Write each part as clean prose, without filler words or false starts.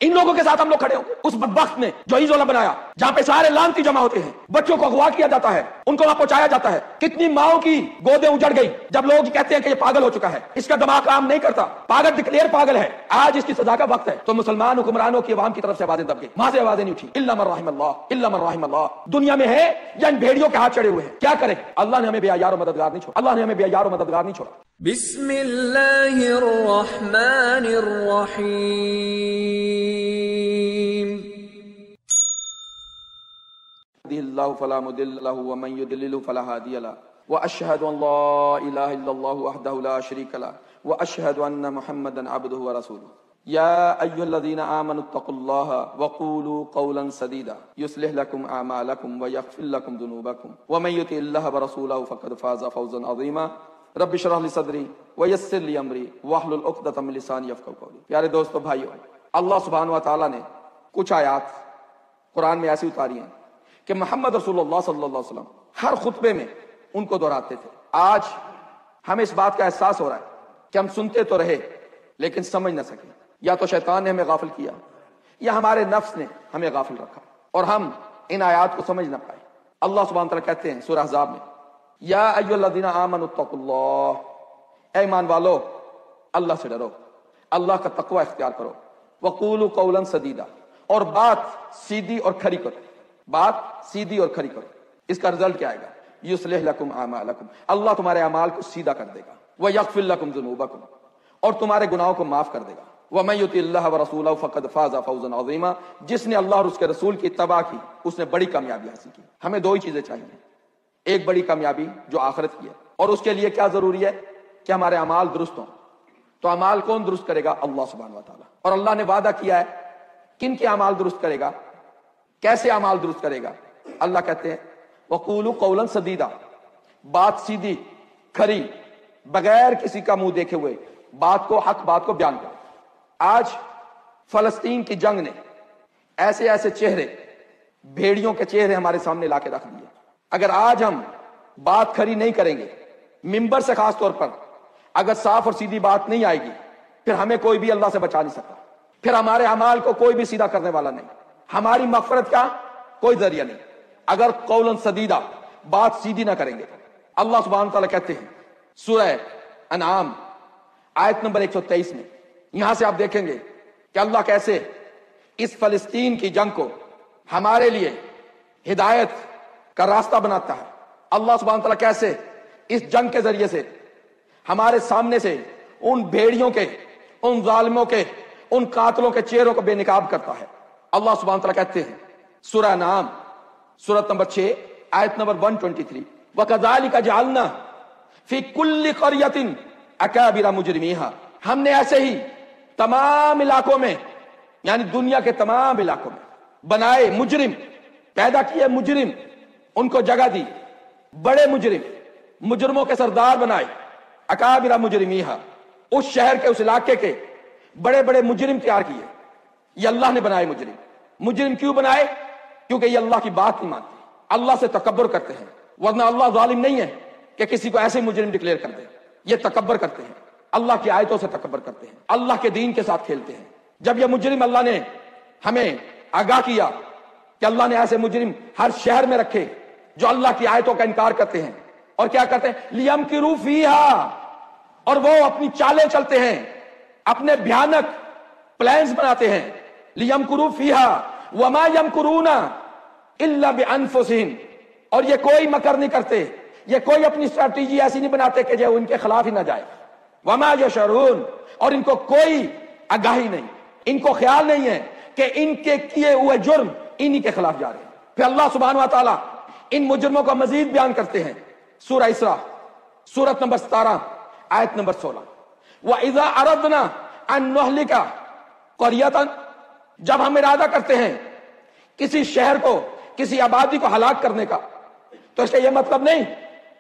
ان لوگوں کے ساتھ ہم لوگ کھڑے ہوں اس بدبخت نے جو عیز والا بنایا، جہاں پہ سارے لانتی جمع ہوتے ہیں، بچوں کو اغوا کیا جاتا ہے، ان کو وہاں پہنچایا جاتا ہے، کتنی ماؤں کی گودیں اجڑ گئی جب لوگ کہتے ہیں کہ یہ پاگل ہو چکا ہے، اس کا دماغ کام نہیں کرتا، پاگل ڈکلیئر پاگل ہے، آج اس کی سزا کا وقت ہے۔ تو مسلمان حکمرانوں کی عوام کی طرف سے آوازیں دب گئی، وہاں سے آوازیں نہیں اٹھی، الا من رحم اللہ، الا من رحم اللہ، دنیا میں ہے یا ان بھیڑیوں کے ہاتھ چڑھے ہوئے ہیں، کیا کریں؟ اللہ نے ہمیں بے یار و مددگار نہیں چھوڑا، اللہ نے ہمیں بے یار و مددگار نہیں چھوڑا۔ بسم اللہ الرحمن الرحیم، يهده الله فلا مضل له ومن يضلل فلا هادي له واشهد ان لا اله الا الله وحده لا شريك له واشهد ان محمدا عبده ورسوله يا ايها الذين امنوا اتقوا الله وقولوا قولا سديدا يصلح لكم اعمالكم ويغفر لكم ذنوبكم ومن يطع الله ورسوله فقد فاز فوزا عظيما رب اشرح لي صدري ويسر لي امري واحلل عقدة من لساني يفقهوا قولي۔ پیارے دوستو بھائیو، اللہ سبحانہ و تعالی نے کچھ آیات قرآن میں ایسی اتاری ہیں کہ محمد رسول اللہ صلی اللہ علیہ وسلم ہر خطبے میں ان کو دہراتے تھے۔ آج ہمیں اس بات کا احساس ہو رہا ہے کہ ہم سنتے تو رہے لیکن سمجھ نہ سکے، یا تو شیطان نے ہمیں غافل کیا یا ہمارے نفس نے ہمیں غافل رکھا اور ہم ان آیات کو سمجھ نہ پائے۔ اللہ سبحانہ تعالیٰ کہتے ہیں سورہ احزاب میں، یا ایھا الذین آمنوا اتقوا اللہ، اے ایمان والو اللہ سے ڈرو، اللہ کا تقوی اختیار کرو، وقولوا قولا سدیدا، اور بات سیدھی اور کھری کرو، بات سیدھی اور کھری کرو۔ اس کا رزلٹ کیا آئے گا؟ یصلح لکم اعمالکم، اللہ تمہارے اعمال کو سیدھا کر دے گا، ویغفر لکم ذنوبکم، اور تمہارے گناہوں کو معاف کر دے گا، ومن یطع اللہ ورسولہ فقد فاز فوزا عظیما، جس نے اللہ اور اس کے رسول کی اتباع کی اس نے بڑی کامیابی حاصل کی۔ ہمیں دو ہی چیزیں چاہیے، ایک بڑی کامیابی جو آخرت کی ہے، اور اس کے لیے کیا ضروری ہے کہ ہمارے اعمال درست ہوں۔ تو اعمال کون درست کرے گا؟ اللہ سبحانہ و تعالیٰ، اور اللہ نے وعدہ کیا ہے کن کے اعمال درست کرے گا، کیسے اعمال درست کرے گا؟ اللہ کہتے ہیں وقولوا قولا سدیدا، بات سیدھی کھری، بغیر کسی کا منہ دیکھے ہوئے بات کو، حق بات کو بیان کرو۔ آج فلسطین کی جنگ نے ایسے ایسے چہرے، بھیڑیوں کے چہرے ہمارے سامنے لا کے رکھ دیے۔ اگر آج ہم بات کھری نہیں کریں گے، منبر سے خاص طور پر اگر صاف اور سیدھی بات نہیں آئے گی، پھر ہمیں کوئی بھی اللہ سے بچا نہیں سکتا، پھر ہمارے اعمال کو کوئی بھی سیدھا کرنے والا نہیں، ہماری مغفرت کا کوئی ذریعہ نہیں اگر قولا سدیدہ، بات سیدھی نہ کریں گے۔ اللہ سبحانہ تعالیٰ کہتے ہیں سورہ انعام آیت نمبر 123 میں، یہاں سے آپ دیکھیں گے کہ اللہ کیسے اس فلسطین کی جنگ کو ہمارے لیے ہدایت کا راستہ بناتا ہے۔ اللہ سبحانہ تعالیٰ کیسے اس جنگ کے ذریعے سے ہمارے سامنے سے ان بھیڑیوں کے، ان ظالموں کے، ان قاتلوں کے چہروں کو بے نقاب کرتا ہے۔ اللہ سبحانہ تعالیٰ کہتے ہیں سورہ انعام سورت نمبر 6 آیت نمبر 123، وَكَذَلِكَ جَعَلْنَا فِي كُلِّ قَرْيَةٍ أَكَابِرَ مُجْرِمِيهَا، ہم نے ایسے ہی تمام علاقوں میں، یعنی دنیا کے تمام علاقوں میں بنائے مجرم، پیدا کیے مجرم، ان کو جگہ دی، بڑے مجرم، مجرموں کے سردار بنائے، اکابر مجرمیہا، اس شہر کے، اس علاقے کے بڑے بڑے مجرم تیار کیے۔ یہ اللہ نے بنائے مجرم۔ مجرم کیوں بنائے؟ کیونکہ یہ اللہ کی بات نہیں مانتے، اللہ سے تکبر کرتے ہیں، ورنہ اللہ ظالم نہیں ہے کہ کسی کو ایسے مجرم ڈکلیئر کر دے۔ یہ تکبر کرتے ہیں، اللہ کی آیتوں سے تکبر کرتے ہیں، اللہ کے دین کے ساتھ کھیلتے ہیں۔ جب یہ مجرم، اللہ نے ہمیں آگاہ کیا کہ اللہ نے ایسے مجرم ہر شہر میں رکھے جو اللہ کی آیتوں کا انکار کرتے ہیں، اور کیا کرتے ہیں؟ لیمکروا فیہا، اور وہ اپنی چالیں چلتے ہیں، اپنے بھیانک پلانز بناتے ہیں۔ لیمکروا فیہا وما یمکرون الا بانفسہم، اور یہ کوئی مکر نہیں کرتے، یہ کوئی اپنی اسٹریٹجی ایسی نہیں بناتے کہ جو ان کے خلاف ہی نہ جائے۔ وما یشعرون، اور ان کو کوئی آگاہی نہیں، ان کو خیال نہیں ہے کہ ان کے کیے ہوئے جرم انہی کے خلاف جا رہے ہیں۔ پھر اللہ سبحانہ و تعالیٰ ان مجرموں کا مزید بیان کرتے ہیں سورہ اسراء سورت نمبر 17 آیت نمبر 16، وَإِذَا أَرَدْنَا أَن نُهْلِكَ قَرْيَةً، جب ہم ارادہ کرتے ہیں کسی شہر کو، کسی آبادی کو ہلاک کرنے کا، تو اس کا یہ مطلب نہیں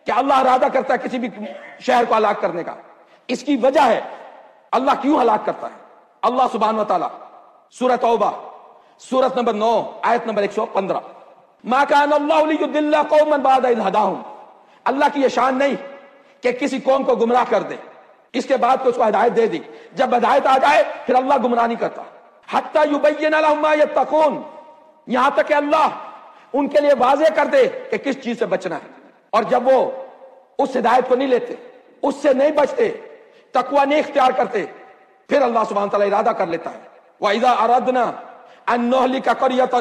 کہ اللہ ارادہ کرتا ہے کسی بھی شہر کو ہلاک کرنے کا، اس کی وجہ ہے اللہ کیوں ہلاک کرتا ہے۔ اللہ سبحانہ و تعالیٰ سورہ توبہ سورت نمبر 9 آیت نمبر 115، مَا كَانَ اللَّهُ لِيُضِلَّ قَوْمًا بَعْدَ إِذْ هَدَاهُمْ، اللہ کی یہ شان نہیں کہ کسی قوم کو گمراہ کر دے، اس کے بعد تو اس کو ہدایت دے دی، جب ہدایت آ جائے پھر اللہ گمراہ نہیں کرتا۔ حتی یبین لہم ما یتقون، یہاں تک کہ اللہ ان کے لیے واضح کر دے کہ کس چیز سے بچنا ہے. اور جب وہ اس ہدایت کو نہیں لیتے، اس سے نہیں بچتے، تقوی نہیں اختیار کرتے، پھر اللہ سبحانہ تعالیٰ ارادہ کر لیتا ہے. وَإِذَا أَرَدْنَا أَن نُهْلِكَ قَرْيَةً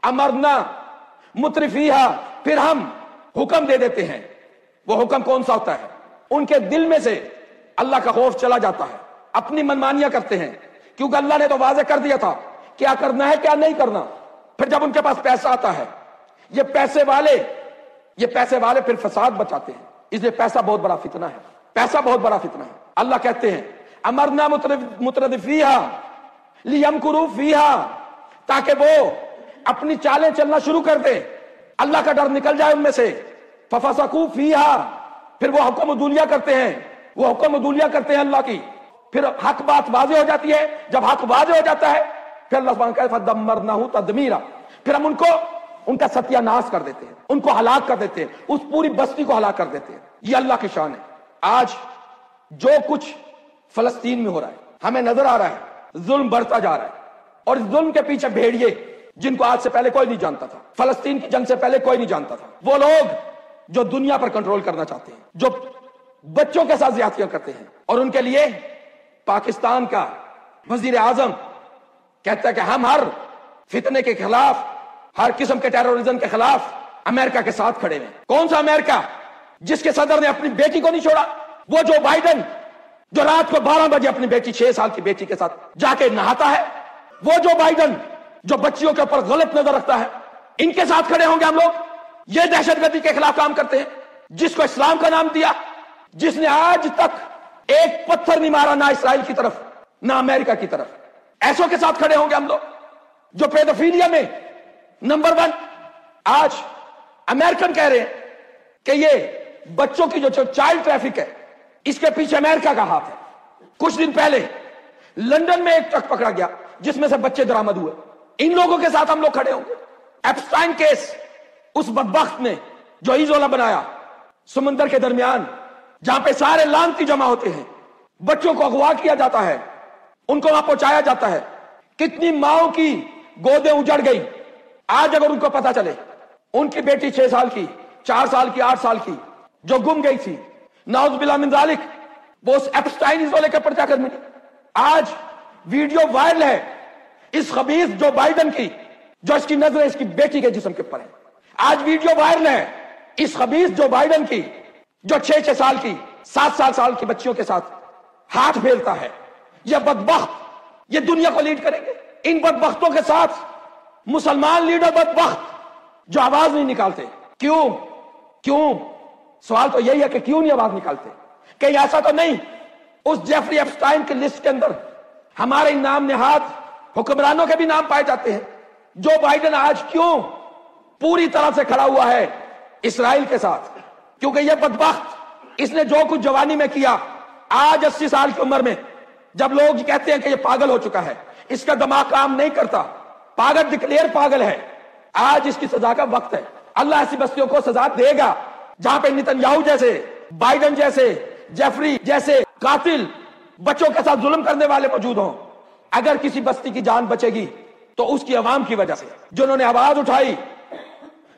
أَمَرْنَا مُتْرِفِيهَا، پھر ہم حکم دے دیتے ہیں. وہ حکم کون سا ہوتا ہے؟ ان کے دل میں سے اللہ کا خوف چلا جاتا ہے، اپنی منمانیاں کرتے ہیں، کیونکہ اللہ نے تو واضح کر دیا تھا کیا کرنا ہے کیا نہیں کرنا. پھر جب ان کے پاس پیسہ آتا ہے، یہ پیسے والے پھر فساد بچاتے ہیں. اس لیے پیسہ بہت بڑا فتنہ ہے، پیسہ بہت بڑا فتنہ ہے. اللہ کہتے ہیں امرنا مترفیہا لیمکروا فیہا، تاکہ وہ اپنی چالیں چلنا شروع کر دے، اللہ کا ڈر نکل جائے ان میں سے. ففسقوا فیہا، پھر وہ حکم عدولیہ کرتے ہیں، وہ حکم عدولیہ کرتے ہیں اللہ کی. پھر حق بات واضح ہو جاتی ہے. جب حق واضح ہو جاتا ہے پھر اللہ سبحانہ کہتے ہیں فدمرناہ تدمیرا، پھر ہم ان کا ستیہ ناش کر دیتے ہیں، ان کو ہلاک کر دیتے ہیں، اس پوری بستی کو ہلاک کر دیتے ہیں. یہ اللہ کی شان ہے. آج جو کچھ فلسطین میں ہو رہا ہے ہمیں نظر آ رہا ہے، ظلم بڑھتا جا رہا ہے، اور اس ظلم کے پیچھے بھیڑیے جن کو آج سے پہلے کوئی نہیں جانتا تھا، فلسطین کی جنگ سے پہلے کوئی نہیں جانتا تھا، وہ لوگ جو دنیا پر کنٹرول کرنا چاہتے ہیں، جو بچوں کے ساتھ زیادتیاں کرتے ہیں. اور ان کے لیے پاکستان کا وزیر اعظم کہتا ہے کہ ہم ہر فتنے کے خلاف، ہر قسم کے ٹیررزم کے خلاف امریکہ کے ساتھ کھڑے ہیں. کون سا امریکہ جس کے صدر نے اپنی بیٹی کو نہیں چھوڑا؟ وہ جو بائیڈن جو رات کو 12 بجے اپنی بیٹی 6 سال کی بیٹی کے ساتھ جا کے نہاتا ہے، وہ جو بائیڈن جو بچیوں کے اوپر غلط نظر رکھتا ہے، ان کے ساتھ کھڑے ہوں گے ہم لوگ. یہ دہشت گردی کے خلاف کام کرتے ہیں، جس کو اسلام کا نام دیا، جس نے آج تک ایک پتھر نہیں مارا نہ اسرائیل کی طرف نہ امریکہ کی طرف. ایسوں کے ساتھ کھڑے ہوں گے ہم لوگ جو پیڈوفیلیا میں نمبر 1. آج امریکن کہہ رہے ہیں کہ یہ بچوں کی جو چائلڈ ٹریفک ہے اس کے پیچھے امریکہ کا ہاتھ ہے. کچھ دن پہلے لندن میں ایک ٹرک پکڑا گیا جس میں سے بچے درآمد ہوئے. ان لوگوں کے ساتھ ہم لوگ کھڑے ہوں گے. ایپسٹائن کیس، اس بدبخت نے جو ایزولا بنایا سمندر کے درمیان، جہاں پہ سارے لانتی جمع ہوتے ہیں، بچوں کو اغوا کیا جاتا ہے، ان کو وہاں پہنچایا جاتا ہے. کتنی ماؤں کی گودیں اجڑ گئی. آج اگر ان کو پتا چلے ان کی بیٹی 6 سال کی، 4 سال کی، 8 سال کی جو گم گئی تھی، نعوذ باللہ من ذالک، وہ اس ایپسٹائن ایزولے کے پر جا کر ملی. آج ویڈیو وائرل ہے اس خبیث جو بائیڈن کی، جو اس کی نظریں اس کی بیٹی کے جسم کے اوپر ہے. آج ویڈیو وائرل ہے اس خبیث جو بائیڈن کی، جو 6 سال کی، 7 سال کی بچیوں کے ساتھ ہاتھ پھیرتا ہے. یہ بدبخت یہ دنیا کو لیڈ کریں گے. ان بدبختوں کے ساتھ مسلمان لیڈر بدبخت جو آواز نہیں نکالتے. کیوں؟ سوال تو یہی ہے کہ کیوں نہیں آواز نکالتے؟ کہیں ایسا تو نہیں اس جیفری ایپسٹائن کی لسٹ کے اندر ہمارے نام نہاد حکمرانوں کے بھی نام پائے جاتے ہیں؟ جو بائیڈن آج کیوں پوری طرح سے کھڑا ہوا ہے اسرائیل کے ساتھ؟ کیونکہ یہ بدبخت اس نے جو کچھ جوانی میں کیا، آج 80 سال کی عمر میں جب لوگ کہتے ہیں کہ یہ پاگل ہو چکا ہے، اس کا دماغ کام نہیں کرتا، پاگل ڈکلیئر پاگل ہے، آج اس کی سزا کا وقت ہے. اللہ ایسی بستیوں کو سزا دے گا جہاں پہ نتنیاہو جیسے، بائیڈن جیسے، جیفری جیسے قاتل بچوں کے ساتھ ظلم کرنے والے موجود ہوں. اگر کسی بستی کی جان بچے گی تو اس کی عوام کی وجہ سے، جنہوں نے آواز اٹھائی،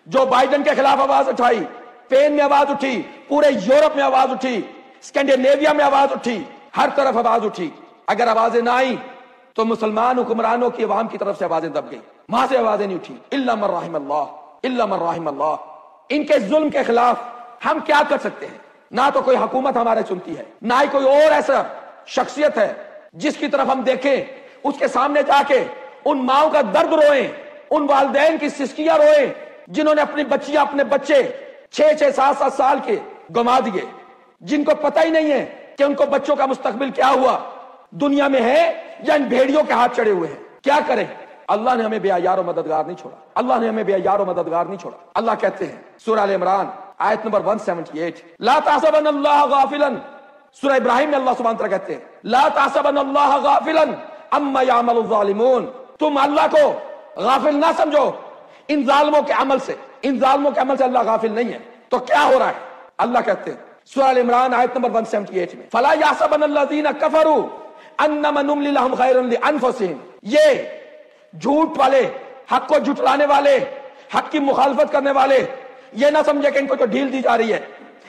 جو بائیڈن کے خلاف آواز اٹھائی، اسپین میں آواز اٹھی، پورے یورپ میں آواز اٹھی، اسکینڈینیویا میں آواز اٹھی، ہر طرف آواز اٹھی. اگر آوازیں نہ آئیں تو مسلمان حکمرانوں کی عوام کی طرف سے آوازیں دب گئی، وہاں سے آوازیں نہیں اٹھی. الا من رحم اللہ، الا من رحم اللہ. ان کے ظلم کے خلاف ہم کیا کر سکتے ہیں؟ نہ تو کوئی حکومت ہمارے سنتی ہے، نہ ہی کوئی اور ایسا شخصیت ہے جس کی طرف ہم دیکھیں، اس کے سامنے جا کے ان ماؤں کا درد روئیں، ان والدین کی سسکیاں روئیں جنہوں نے اپنی بچیاں، اپنے بچے 6 7 سال کے گما دیے، جن کو پتہ ہی نہیں ہے کہ ان کو بچوں کا مستقبل کیا ہوا، دنیا میں ہے یا ان بھیڑیوں کے ہاتھ چڑے ہوئے ہیں. کیا کریں؟ اللہ نے ہمیں بے یار و مددگار نہیں چھوڑا. اللہ نے ہمیں بے یار و مددگار نہیں چھوڑا. اللہ کہتے ہیں سورہ ال عمران آیت نمبر 178، لا تحسبن اللہ غافلا. سورہ ابراہیم میں اللہ سبحانہ وتعالی کہتے ہیں لا تحسبن اللہ غافلا اما يعمل الظالمون. تم اللہ کو غافل نہ سمجھو ان ظالموں کے عمل سے. ان ظالموں کے عمل سے اللہ غافل نہیں ہے. تو کیا ہو رہا ہے؟ اللہ کہتے ہیں سورہ ال عمران آیت نمبر 178 میں فلا يحسبن الذين كفروا انما نملي لهم خير لانفسهم یہ جھوٹ والے، حق کو جھٹلانے والے، حق کی مخالفت کرنے والے یہ نہ سمجھے کہ ان کو جو ڈھیل دی جا رہی ہے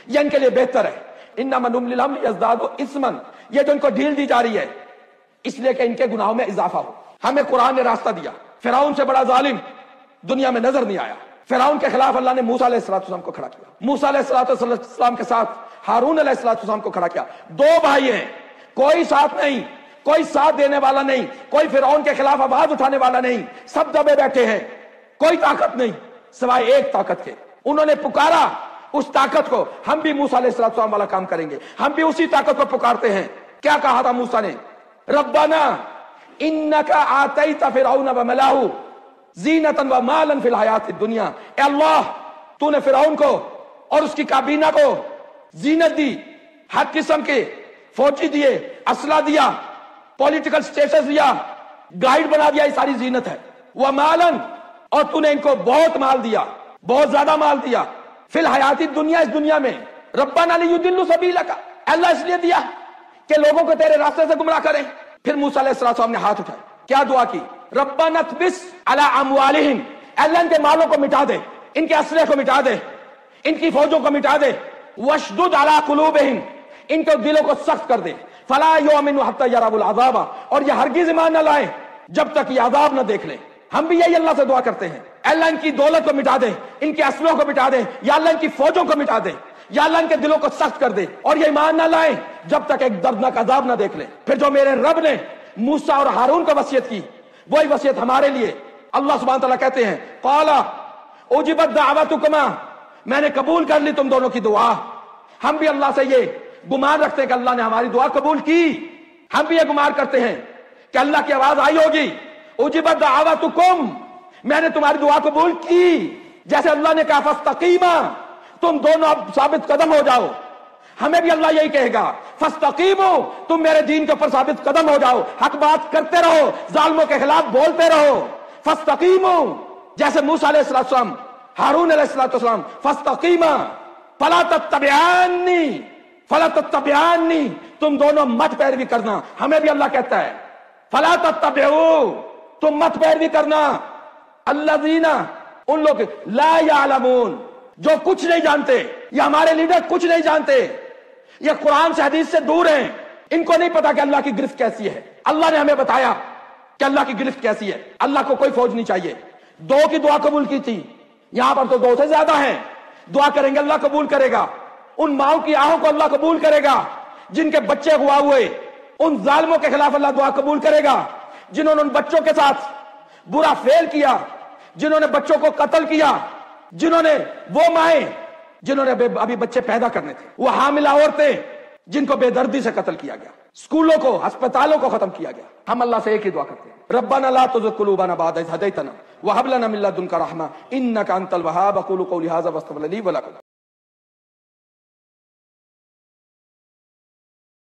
یہ ان کے لیے بہتر ہے. انما نملی لہم لیزدادوا اثما، یہ جو ان کو ڈھیل دی جا رہی ہے اس لیے کہ ان کے گناہوں میں اضافہ ہو. ہمیں قرآن نے راستہ دیا. فرعون سے بڑا ظالم دنیا میں نظر نہیں آیا. فرعون کے خلاف اللہ نے موسیٰ علیہ السلام کو کھڑا کیا. موسیٰ علیہ السلام کے ساتھ ہارون علیہ السلام کو کھڑا کیا. دو بھائی ہیں، کوئی ساتھ نہیں، کوئی ساتھ دینے والا نہیں، کوئی فرعون کے خلاف آواز اٹھانے والا نہیں. سب دبے بیٹھے ہیں، کوئی طاقت نہیں سوائے ایک طاقت کے. انہوں نے پکارا اس طاقت کو. ہم بھی موسیٰ علیہ السلام والا کام کریں گے، ہم بھی اسی طاقت کو پکارتے ہیں. کیا کہا تھا موسیٰ نے؟ ربنا انک آتیت فرعون وملأہ زینتا ومالا فی الحیات الدنیا. اے اللہ تو نے فرعون کو اور اس کی کابینہ کو زینت دی، ہر قسم کے فوجی دیے، اسلحہ دیا، پولیٹیکل سٹیٹس دیا، گائیڈ بنا دیا. یہ ساری زینت ہے. ومالا، اور تو نے ان کو بہت مال دیا، بہت زیادہ مال دیا. فی الحیات الدنیا، اس دنیا میں. ربنا لیضلوا سبیلک، اللہ اس لیے دیا کہ لوگوں کو تیرے راستے سے گمراہ کریں. پھر موسیٰ علیہ السلام نے ہاتھ اٹھائے، کیا دعا کی؟ ربنا اطمس علی اموالہم، اللہ ان کے مالوں کو مٹا دے، ان کے اسلحے کو مٹا دے، ان کی فوجوں کو مٹا دے. واشدد علی قلوبہم، ان کے دلوں کو سخت کر دے. فلا یؤمنوا حتی یروا العذاب، اور یہ ہرگز ایمان نہ لائیں جب تک یہ عذاب نہ دیکھ لیں. ہم بھی یہی اللہ سے دعا کرتے ہیں، اللہ ان کی دولت کو مٹا دے، ان کے اسلحوں کو مٹا دے، یا اللہ ان کی فوجوں کو مٹا دے، یا اللہ ان کے دلوں کو سخت کر دے، اور یہ ایمان نہ لائیں جب تک ایک دردناک عذاب نہ دیکھ لیں. پھر جو میرے رب نے موسیٰ اور ہارون کو وصیت کی وہی وصیت ہمارے لیے. اللہ سبحانہ تعالیٰ کہتے ہیں قال اجبت دعوتکما، میں نے قبول کر لی تم دونوں کی دعا. ہم بھی اللہ سے یہ گمان رکھتے ہیں کہ اللہ نے ہماری دعا قبول کی. ہم بھی یہ گمان کرتے ہیں کہ اللہ کی آواز آئی ہوگی. اجبت دعوتکم، میں نے تمہاری دعا قبول کی. جیسے اللہ نے کہا فاستقیما، تم دونوں اب ثابت قدم ہو جاؤ. ہمیں بھی اللہ یہی کہے گا فاستقیموا، تم میرے دین کے اوپر ثابت قدم ہو جاؤ، حق بات کرتے رہو، ظالموں کے خلاف بولتے رہو. فاستقیموا، جیسے موسیٰ علیہ السلام، ہارون علیہ السلام، فاستقیما فلا تتبعانی، فلا تتبعانی، تم دونوں مت پیروی کرنا. ہمیں بھی اللہ کہتا ہے فلا تتبعوا، تم مت پیروی کرنا. الذین، ان لوگ، لا یعلمون، جو کچھ نہیں جانتے. یہ ہمارے لیڈر کچھ نہیں جانتے، یہ قرآن سے حدیث سے دور ہیں. ان کو نہیں پتا کہ اللہ کی گرفت کیسی ہے. اللہ نے ہمیں بتایا کہ اللہ کی گرفت کیسی ہے. اللہ کو کوئی فوج نہیں چاہیے. دو کی دعا قبول کی تھی، یہاں پر تو دو سے زیادہ ہیں. دعا کریں گے اللہ قبول کرے گا. ان ماؤں کی آہوں کو اللہ قبول کرے گا جن کے بچے ہوا ہوئے. ان ظالموں کے خلاف اللہ دعا قبول کرے گا جنہوں نے ان بچوں کے ساتھ برا فعل کیا، جنہوں نے بچوں کو قتل کیا، جنہوں نے، وہ مائیں جنہوں نے ابھی بچے پیدا کرنے تھے، وہ حاملہ عورتیں جن کو بے دردی سے قتل کیا گیا، اسکولوں کو، ہسپتالوں کو ختم کیا گیا. ہم اللہ سے ایک ہی دعا کرتے ہیں ربنا لا تزغ قلوبنا بعد إذ هديتنا وهب لنا من لدنك رحمة إنك أنت الوهاب. أقول قولي هذا واستغفر لي ولكم.